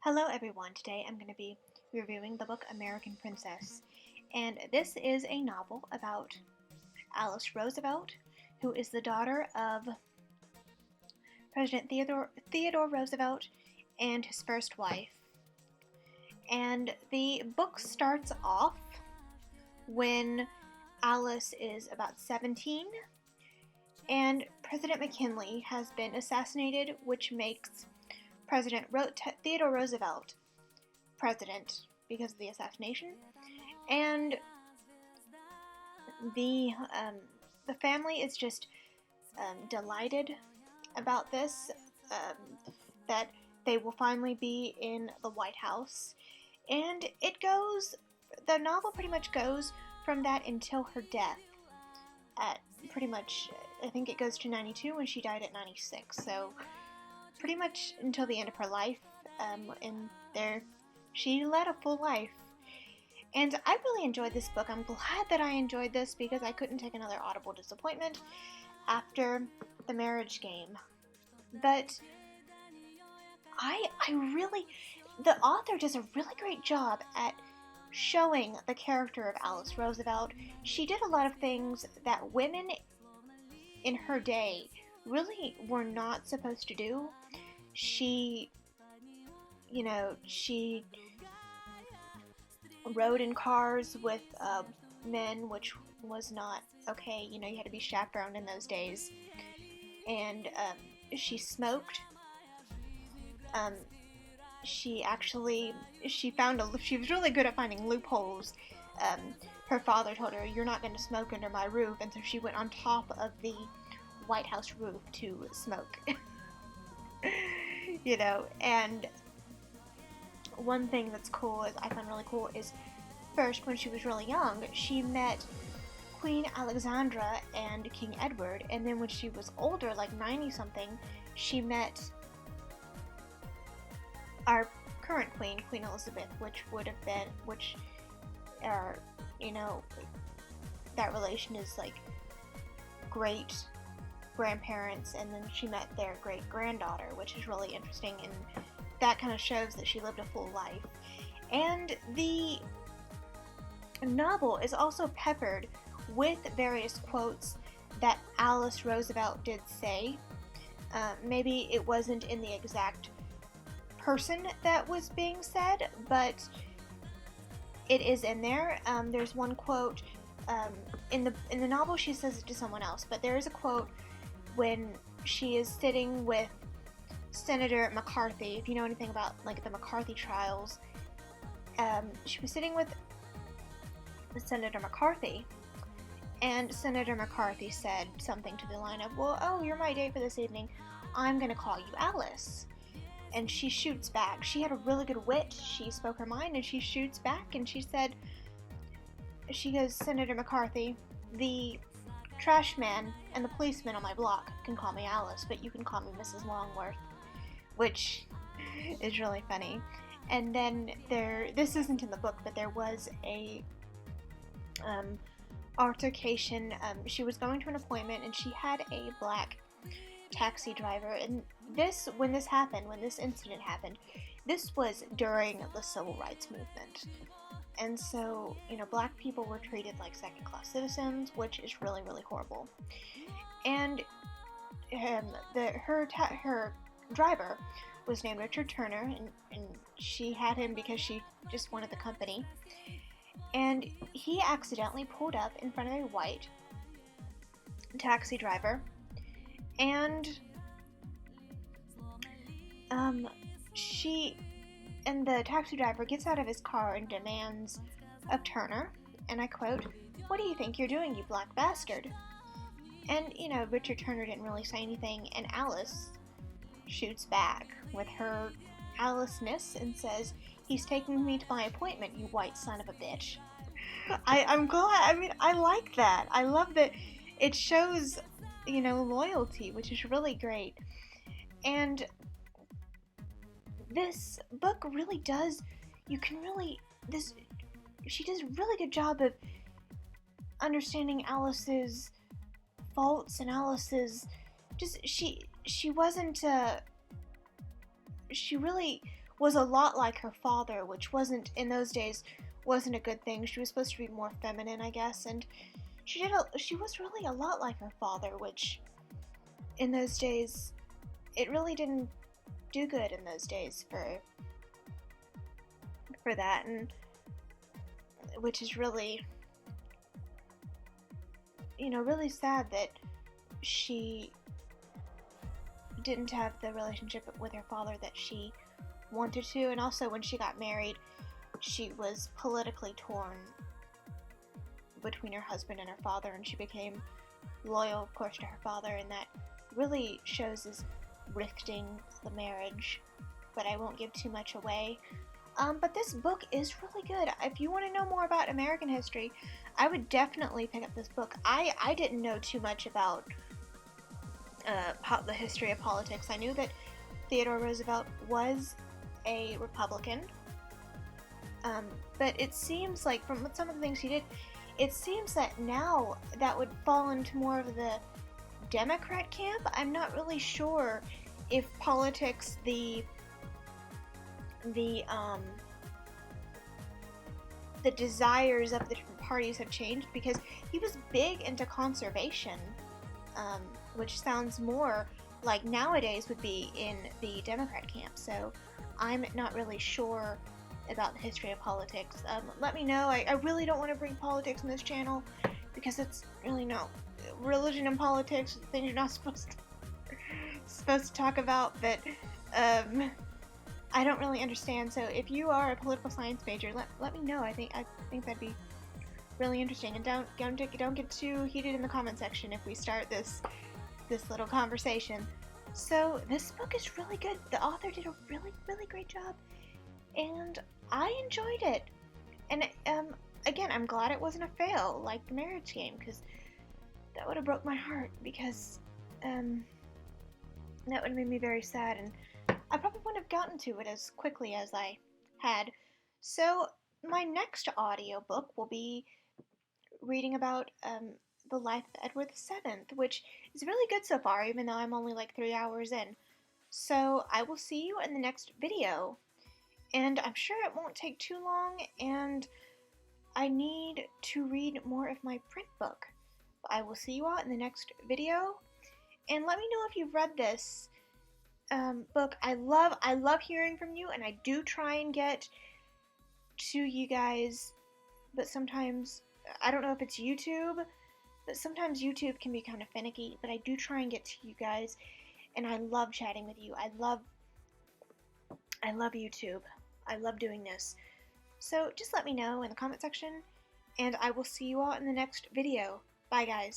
Hello everyone, today I'm going to be reviewing the book American Princess, and this is a novel about Alice Roosevelt, who is the daughter of President Theodore Roosevelt and his first wife. And the book starts off when Alice is about 17, and President McKinley has been assassinated, which makes President Theodore Roosevelt president because of the assassination, and the family is just delighted about this, that they will finally be in the White House, and the novel pretty much goes from that until her death at pretty much, I think it goes to 92 when she died at 96, so pretty much until the end of her life, and she led a full life. And I really enjoyed this book. I'm glad that I enjoyed this because I couldn't take another Audible disappointment after The Marriage Game. But the author does a really great job at showing the character of Alice Roosevelt. She did a lot of things that women in her day really were not supposed to do. She rode in cars with men, which was not okay. You had to be chaperoned in those days. And she smoked. She was really good at finding loopholes. Her father told her, "You're not going to smoke under my roof," and so she went on top of the White House roof to smoke. And one thing that's cool, I find really cool, is first, when she was really young, she met Queen Alexandra and King Edward, and then when she was older, like 90-something, she met our current queen, Queen Elizabeth, that relation is like great grandparents, and then she met their great granddaughter, which is really interesting, and that kind of shows that she lived a full life. And the novel is also peppered with various quotes that Alice Roosevelt did say. Maybe it wasn't in the exact person that was being said, but it is in there. There's one quote in the novel. She says it to someone else, but there is a quote when she is sitting with Senator McCarthy. If you know anything about the McCarthy trials, she was sitting with Senator McCarthy, and Senator McCarthy said something to the line of, "Well, oh, you're my date for this evening. I'm gonna call you Alice." And she shoots back. She had a really good wit. She spoke her mind, and she shoots back, and she goes, "Senator McCarthy, the trash man and the policeman on my block can call me Alice, but you can call me Mrs. Longworth," which is really funny. And then this isn't in the book, but there was a altercation. She was going to an appointment, and she had a black taxi driver, and when this incident happened, this was during the Civil Rights Movement. And so, black people were treated like second-class citizens, which is really, really horrible. And her driver was named Richard Turner, and she had him because she just wanted the company. And he accidentally pulled up in front of a white taxi driver, and the taxi driver gets out of his car and demands of Turner, and I quote, "What do you think you're doing, you black bastard?" And, Richard Turner didn't really say anything, and Alice shoots back with her Alice-ness and says, "He's taking me to my appointment, you white son of a bitch." I'm glad, I like that. I love that it shows, loyalty, which is really great. And this book really does, she does a really good job of understanding Alice's faults and Alice's, she wasn't, she really was a lot like her father, which wasn't, in those days, wasn't a good thing. She was supposed to be more feminine, I guess, and she was really a lot like her father, which in those days, it really didn't do good in those days for that, and which is really, really sad that she didn't have the relationship with her father that she wanted to. And also, when she got married, she was politically torn between her husband and her father, and she became loyal, of course, to her father, and that really shows as rifting the marriage. But I won't give too much away. But this book is really good. If you want to know more about American history, I would definitely pick up this book. I didn't know too much about the history of politics. I knew that Theodore Roosevelt was a Republican, but it seems like from some of the things he did, it seems that now that would fall into more of the Democrat camp. I'm not really sure if politics, the desires of the different parties have changed, because he was big into conservation, which sounds more like nowadays would be in the Democrat camp. So I'm not really sure about the history of politics. Let me know. I really don't want to bring politics in this channel, because it's really not religion and politics, things you're not supposed to talk about, but I don't really understand. So if you are a political science major, let me know. I think that'd be really interesting. And don't get too heated in the comment section if we start this little conversation. So this book is really good. The author did a really, really great job, and I enjoyed it. And again, I'm glad it wasn't a fail like the Marriage Game, because that would have broke my heart, because that would have made me very sad, and I probably wouldn't have gotten to it as quickly as I had. So my next audiobook will be reading about the life of Edward VII, which is really good so far, even though I'm only like 3 hours in. So I will see you in the next video, and I'm sure it won't take too long, and I need to read more of my print book. I will see you all in the next video, and let me know if you've read this book. I love hearing from you, and I do try and get to you guys, but sometimes, I don't know if it's YouTube, but sometimes YouTube can be kind of finicky, but I do try and get to you guys, and I love chatting with you. I love YouTube. I love doing this. So just let me know in the comment section, and I will see you all in the next video. Bye, guys.